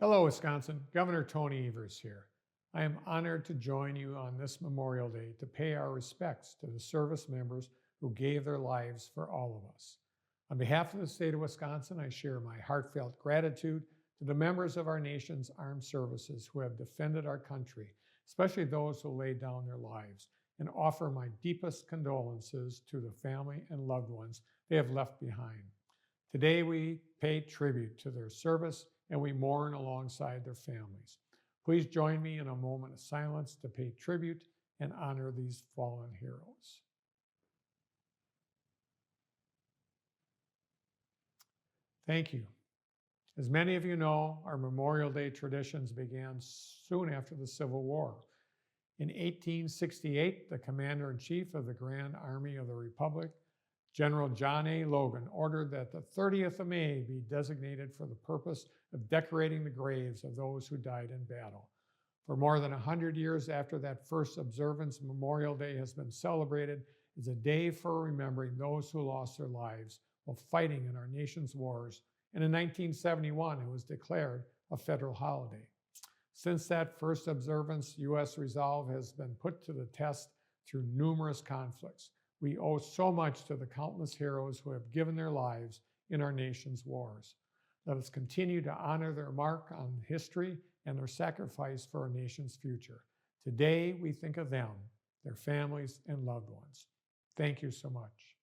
Hello, Wisconsin. Governor Tony Evers here. I am honored to join you on this Memorial Day to pay our respects to the service members who gave their lives for all of us. On behalf of the state of Wisconsin, I share my heartfelt gratitude to the members of our nation's armed services who have defended our country, especially those who laid down their lives, and offer my deepest condolences to the family and loved ones they have left behind. Today, we pay tribute to their service and we mourn alongside their families. Please join me in a moment of silence to pay tribute and honor these fallen heroes. Thank you. As many of you know, our Memorial Day traditions began soon after the Civil War. In 1868, the Commander-in-Chief of the Grand Army of the Republic, General John A. Logan, ordered that the 30th of May be designated for the purpose of decorating the graves of those who died in battle. For more than 100 years after that first observance, Memorial Day has been celebrated as a day for remembering those who lost their lives while fighting in our nation's wars, and in 1971 it was declared a federal holiday. Since that first observance, U.S. resolve has been put to the test through numerous conflicts. We owe so much to the countless heroes who have given their lives in our nation's wars. Let us continue to honor their mark on history and their sacrifice for our nation's future. Today, we think of them, their families, and loved ones. Thank you so much.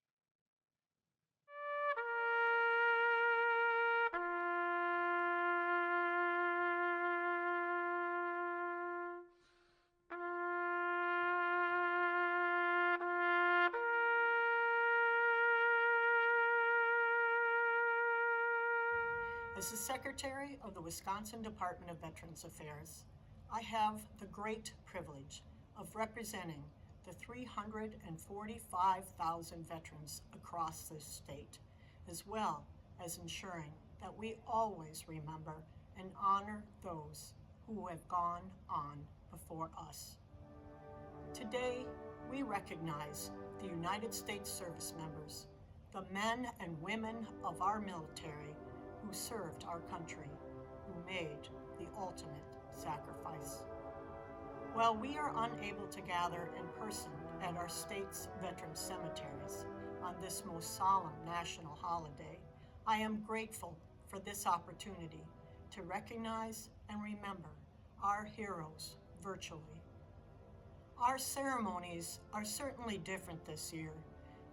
As the Secretary of the Wisconsin Department of Veterans Affairs, I have the great privilege of representing the 345,000 veterans across this state, as well as ensuring that we always remember and honor those who have gone on before us. Today, we recognize the United States service members, the men and women of our military who served our country, who made the ultimate sacrifice. While we are unable to gather in person at our state's veteran cemeteries on this most solemn national holiday, I am grateful for this opportunity to recognize and remember our heroes virtually. Our ceremonies are certainly different this year,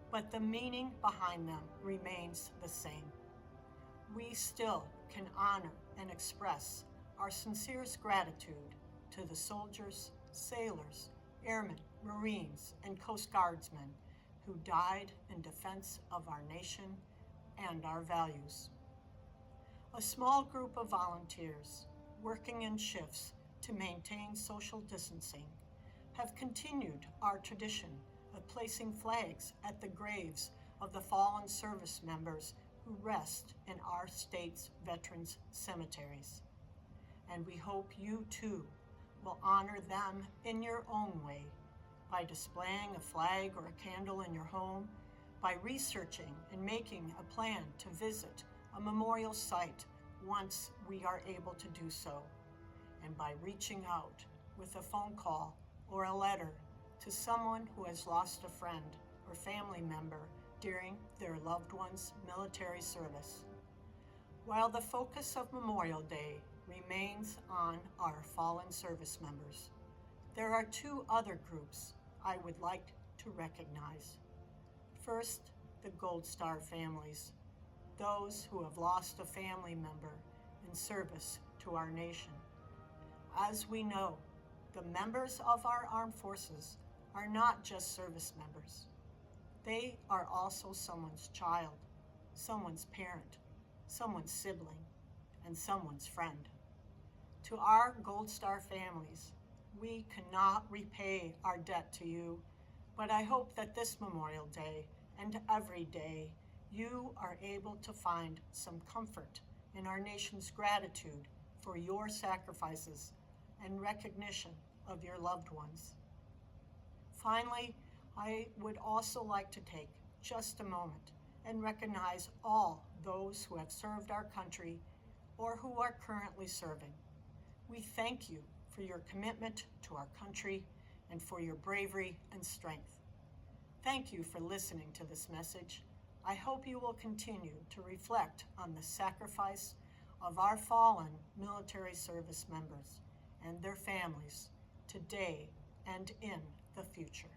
but the meaning behind them remains the same. We still can honor and express our sincerest gratitude to the soldiers, sailors, airmen, Marines, and Coast Guardsmen who died in defense of our nation and our values. A small group of volunteers working in shifts to maintain social distancing have continued our tradition of placing flags at the graves of the fallen service members who rest in our state's veterans' cemeteries. And we hope you too will honor them in your own way by displaying a flag or a candle in your home, by researching and making a plan to visit a memorial site once we are able to do so, and by reaching out with a phone call or a letter to someone who has lost a friend or family member during their loved one's military service. While the focus of Memorial Day remains on our fallen service members, there are two other groups I would like to recognize. First, the Gold Star families, those who have lost a family member in service to our nation. As we know, the members of our armed forces are not just service members. They are also someone's child, someone's parent, someone's sibling, and someone's friend. To our Gold Star families, we cannot repay our debt to you, but I hope that this Memorial Day and every day you are able to find some comfort in our nation's gratitude for your sacrifices and recognition of your loved ones. Finally, I would also like to take just a moment and recognize all those who have served our country or who are currently serving. We thank you for your commitment to our country and for your bravery and strength. Thank you for listening to this message. I hope you will continue to reflect on the sacrifice of our fallen military service members and their families today and in the future.